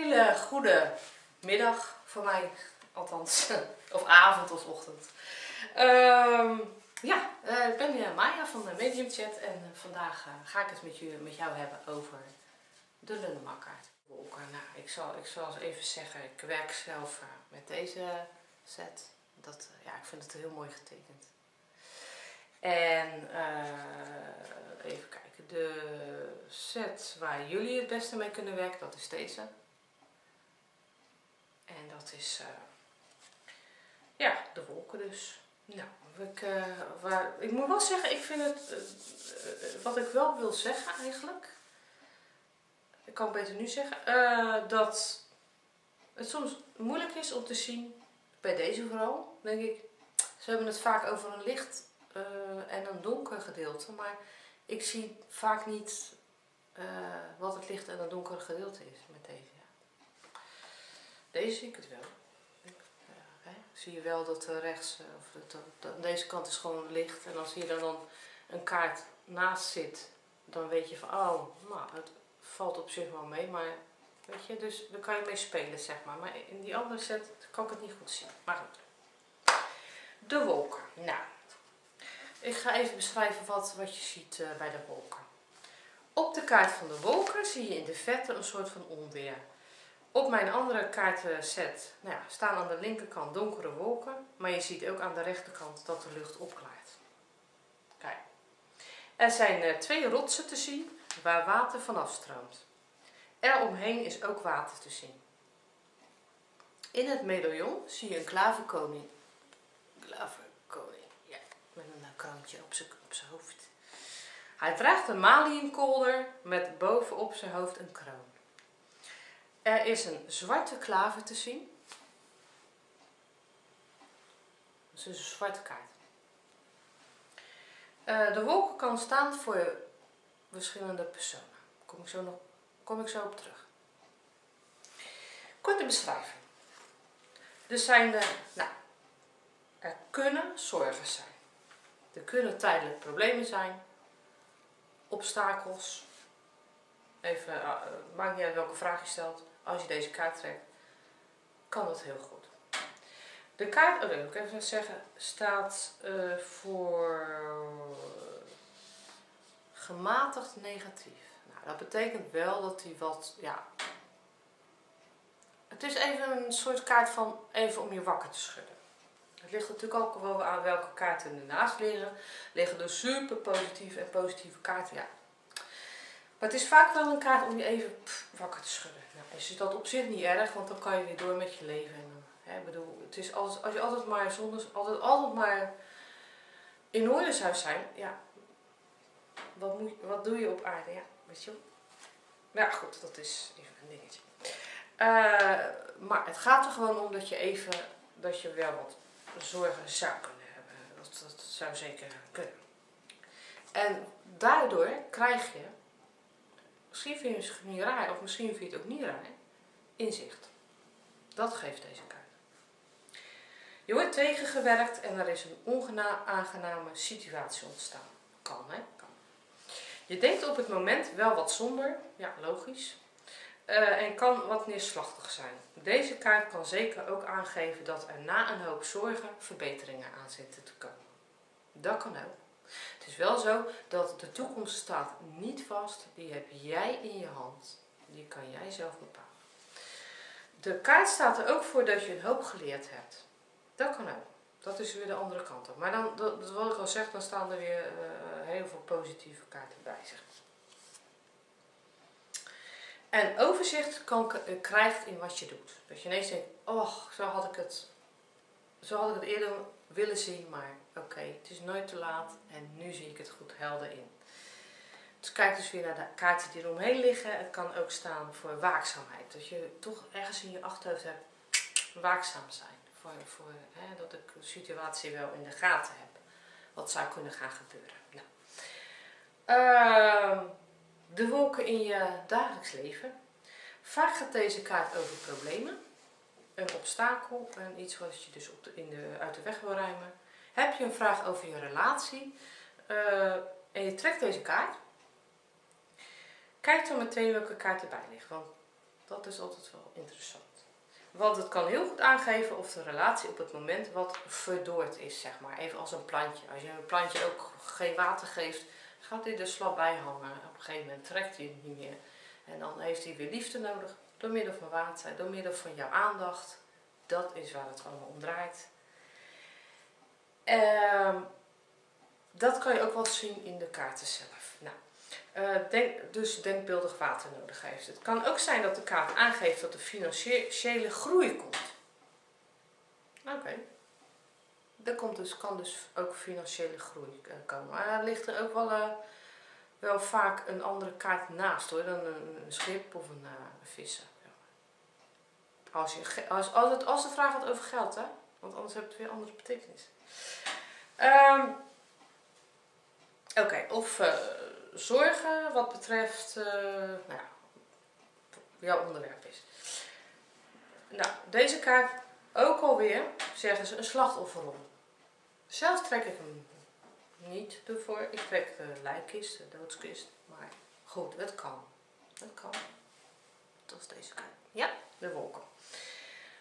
hele goede middag voor mij, althans, of avond of ochtend. Ik ben Maya van de Medium Chat en vandaag ga ik het met jou hebben over de Lullemakkaart. Nou, ik zal eens even zeggen, ik werk zelf met deze set. Ik vind het heel mooi getekend. En even kijken, de set waar jullie het beste mee kunnen werken, dat is deze. En dat is de wolken dus. Nou, ik moet wel zeggen, ik vind het, wat ik wel wil zeggen eigenlijk, ik kan beter nu zeggen, dat het soms moeilijk is om te zien, bij deze vooral, denk ik, ze hebben het vaak over een licht en een donker gedeelte, maar ik zie vaak niet wat het licht en het donkere gedeelte is met deze. Deze zie ik het wel. Zie je wel dat rechts, aan deze kant is gewoon licht. En als hier dan een kaart naast zit, dan weet je van, oh, nou, het valt op zich wel mee. Maar, weet je, dus daar kan je mee spelen, zeg maar. Maar in die andere set kan ik het niet goed zien. Maar goed. De wolken. Nou, ik ga even beschrijven wat je ziet bij de wolken. Op de kaart van de wolken zie je in de verte een soort van onweer. Op mijn andere kaartenset staan aan de linkerkant donkere wolken, maar je ziet ook aan de rechterkant dat de lucht opklaart. Kijk. Er zijn 2 rotsen te zien waar water vanaf stroomt. Eromheen is ook water te zien. In het medaillon zie je een klaverkoning. Klaverkoning, ja, met een kroontje op zijn hoofd. Hij draagt een maliënkolder met bovenop zijn hoofd een kroon. Er is een zwarte klaver te zien. Dat is een zwarte kaart. De wolken kan staan voor verschillende personen. Kom ik zo op terug. Korte beschrijving. Er kunnen zorgen zijn. Er kunnen tijdelijk problemen zijn. Obstakels. Even, maakt niet uit welke vraag je stelt. Als je deze kaart trekt, kan dat heel goed. De kaart, dat wil ik even zeggen, staat voor gematigd negatief. Nou, dat betekent wel dat hij het is even een soort kaart van even om je wakker te schudden. Het ligt natuurlijk ook wel aan welke kaarten ernaast liggen. Liggen er super positieve en positieve kaarten, ja. Maar het is vaak wel een kaart om je even wakker te schudden. Nou, is dat op zich niet erg, want dan kan je weer door met je leven. En, het is als je altijd maar in orde zou zijn, ja, wat doe je op aarde? Ja, weet je wel. Maar ja, goed, dat is even een dingetje. Maar het gaat er gewoon om dat je wel wat zorgen zou kunnen hebben. Dat zou zeker kunnen. En daardoor krijg je, misschien vind je het niet raar, of misschien vind je het ook niet raar, inzicht. Dat geeft deze kaart. Je wordt tegengewerkt en er is een onaangename situatie ontstaan. Kan, hè? Kan. Je denkt op het moment wel wat somber, ja, logisch. En kan wat neerslachtig zijn. Deze kaart kan zeker ook aangeven dat er na een hoop zorgen verbeteringen aan zitten te komen. Dat kan ook. Het is wel zo dat de toekomst staat niet vast, die heb jij in je hand. Die kan jij zelf bepalen. De kaart staat er ook voor dat je een hoop geleerd hebt. Dat kan ook. Dat is weer de andere kant op. Maar dan, wat ik al zeg, dan staan er weer heel veel positieve kaarten bij zich. En overzicht krijgt in wat je doet. Dat je ineens denkt, oh, zo had ik het eerder willen zien, maar oké, het is nooit te laat en nu zie ik het goed helder in. Dus kijk dus weer naar de kaarten die eromheen liggen. Het kan ook staan voor waakzaamheid. Dat je toch ergens in je achterhoofd hebt, waakzaam zijn. Dat ik de situatie wel in de gaten heb. Wat zou kunnen gaan gebeuren. Nou. De wolken in je dagelijks leven. Vaak gaat deze kaart over problemen. Een obstakel en iets wat je dus uit de weg wil ruimen. Heb je een vraag over je relatie en je trekt deze kaart, kijk dan meteen welke kaart erbij ligt. Want Dat is altijd wel interessant. Want het kan heel goed aangeven of de relatie op het moment wat verdord is, zeg maar. Even als een plantje. Als je een plantje ook geen water geeft, gaat hij er slap bij hangen. Op een gegeven moment trekt hij het niet meer. En dan heeft hij weer liefde nodig. Door middel van water, door middel van jouw aandacht. Dat is waar het allemaal om draait. Dat kan je ook wel zien in de kaarten zelf. Nou, dus denkbeeldig water nodig heeft. Het kan ook zijn dat de kaart aangeeft dat er financiële groei komt. Oké. Er kan dus ook financiële groei komen. Maar er ligt er ook wel vaak een andere kaart naast hoor, dan een schip of een vissen. Als de vraag gaat over geld, hè? Want anders heeft het weer een andere betekenis. Oké, of zorgen wat betreft jouw onderwerp is. Nou, deze kaart ook alweer, zeggen ze, een slachtofferrol. Zelf trek ik hem niet ervoor. Ik trek de lijkkist, de doodskist. Maar goed, het kan. Het kan. Dat is deze kaart. Ja, de wolken.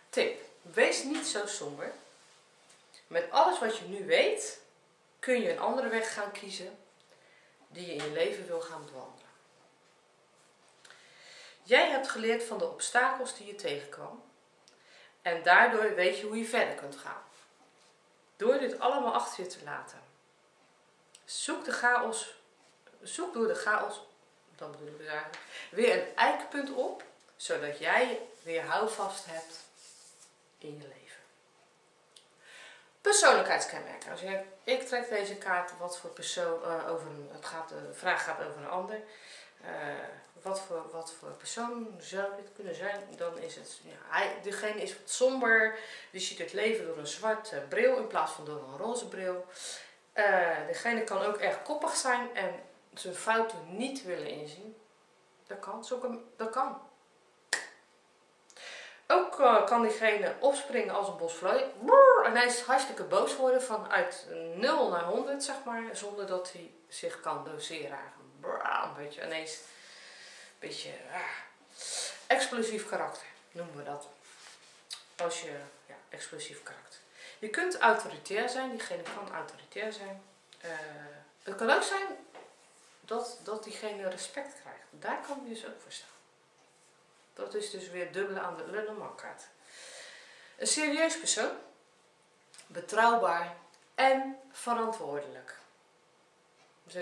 Tip. Wees niet zo somber. Met alles wat je nu weet, kun je een andere weg gaan kiezen die je in je leven wil gaan bewandelen. Jij hebt geleerd van de obstakels die je tegenkwam. En daardoor weet je hoe je verder kunt gaan. Door dit allemaal achter je te laten. Zoek door de chaos, dat bedoel ik dus eigenlijk, weer een eikpunt op, zodat jij weer houvast hebt in je leven. Persoonlijkheidskenmerken. Ik trek deze kaart wat voor persoon de vraag gaat over een ander. Wat voor persoon zou dit kunnen zijn? Dan is het, degene is wat somber, die ziet het leven door een zwarte bril in plaats van door een roze bril. Degene kan ook erg koppig zijn en zijn fouten niet willen inzien. Dat kan. Dat kan. Ook kan diegene opspringen als een bosvlooi. En hij is hartstikke boos worden vanuit 0 naar 100, zeg maar. Zonder dat hij zich kan doseren. Een beetje explosief karakter noemen we dat. Explosief karakter. Je kunt autoritair zijn. Diegene kan autoritair zijn. Het kan ook zijn dat diegene respect krijgt. Daar kan hij dus ook voor staan. Dat is dus weer dubbele aan de Lenormand-kaart. Een serieus persoon. Betrouwbaar en verantwoordelijk.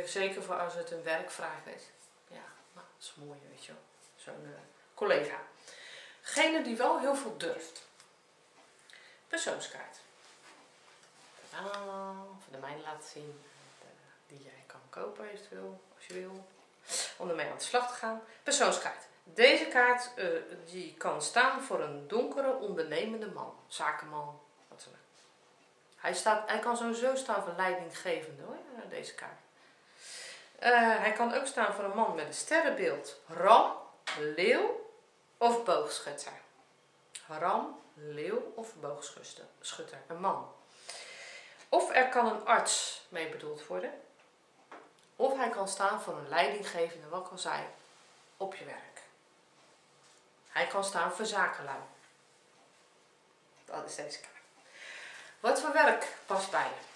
Zeker voor als het een werkvraag is. Ja, nou, dat is mooi, weet je wel. Zo'n collega. Degene die wel heel veel durft. Persoonskaart. Van de mijne laten zien. Die jij kan kopen eventueel, als je wil. Om ermee aan de slag te gaan. Persoonskaart. Deze kaart die kan staan voor een donkere, ondernemende man. Zakenman. Wat dan ook. Hij kan sowieso staan voor leidinggevende hoor, deze kaart. Hij kan ook staan voor een man met een sterrenbeeld. Ram, leeuw of boogschutter. Ram, leeuw of boogschutter. Een man. Of er kan een arts mee bedoeld worden. Of hij kan staan voor een leidinggevende, wat kan zijn, op je werk. Hij kan staan voor zakenlui. Dat is deze kaart. Wat voor werk past bij je?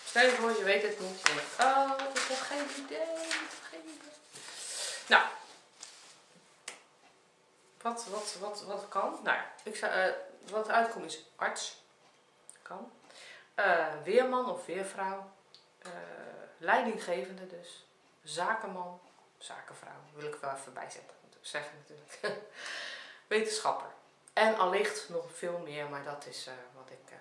Stel je voor, je weet het niet. Je denkt, ik heb geen idee. Nou. Wat kan? Nou, wat uitkomt is arts. Kan. Weerman of weervrouw. Leidinggevende dus. Zakenman. Zakenvrouw. Wil ik wel even bijzetten. Zeggen natuurlijk. Wetenschapper. En allicht nog veel meer, maar dat is wat ik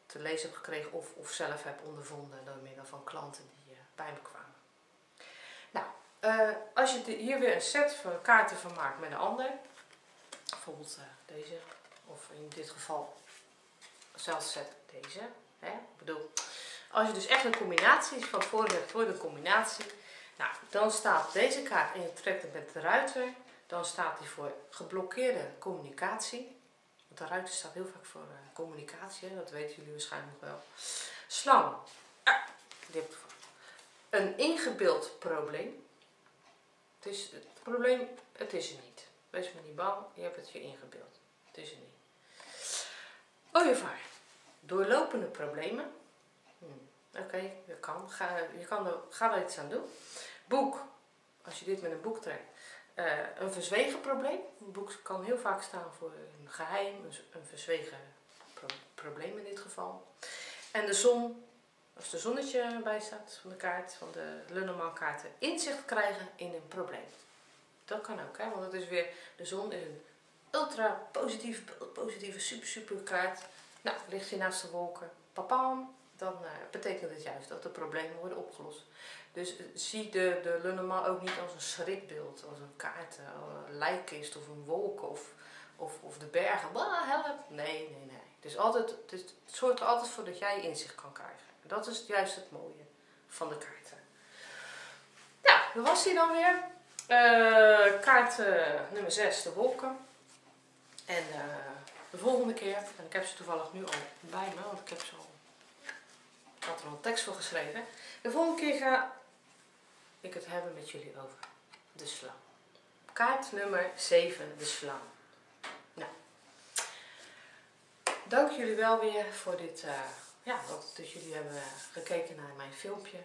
te lezen heb gekregen of zelf heb ondervonden door middel van klanten die bij me kwamen. Nou, als je hier weer een set van kaarten van maakt met een ander, bijvoorbeeld deze, of in dit geval zelfs set deze. Hè? Ik bedoel, als je dus echt een combinatie van voren hebt, wordt een combinatie. Nou, dan staat deze kaart en je trekt het met de ruiter. Dan staat die voor geblokkeerde communicatie. Want de ruiter staat heel vaak voor communicatie, hè? Dat weten jullie waarschijnlijk nog wel. Slang. Een ingebeeld probleem. Het is er niet. Wees maar niet bang, je hebt het je ingebeeld. Het is er niet. Ooievaar. Doorlopende problemen. Oké, dat kan. Ga er iets aan doen. Boek. Als je dit met een boek trekt. Een verzwegen probleem. Een boek kan heel vaak staan voor een geheim, een verzwegen probleem in dit geval. En de zon, als de zonnetje bij staat van de kaart, van de Lenormand kaarten, inzicht krijgen in een probleem. Dat kan ook, hè? Want het is weer, de zon is een ultra positieve, super kaart. Nou, ligt je naast de wolken, papam, dan betekent het juist dat de problemen worden opgelost. Dus zie de Lenormand ook niet als een schrikbeeld, als een kaart, een lijkkist of een wolk of de bergen. Help! Nee. Dus het zorgt er altijd voor dat jij inzicht kan krijgen. Dat is juist het mooie van de kaarten. Nou, dat was die dan weer. Kaart nummer 6, de wolken. En de volgende keer, en ik heb ze toevallig nu al bij me, want ik had er al een tekst voor geschreven. De volgende keer ga ik het hebben met jullie over de slang. Kaart nummer 7, de slang. Nou, dank jullie wel weer voor dit, dat jullie hebben gekeken naar mijn filmpje.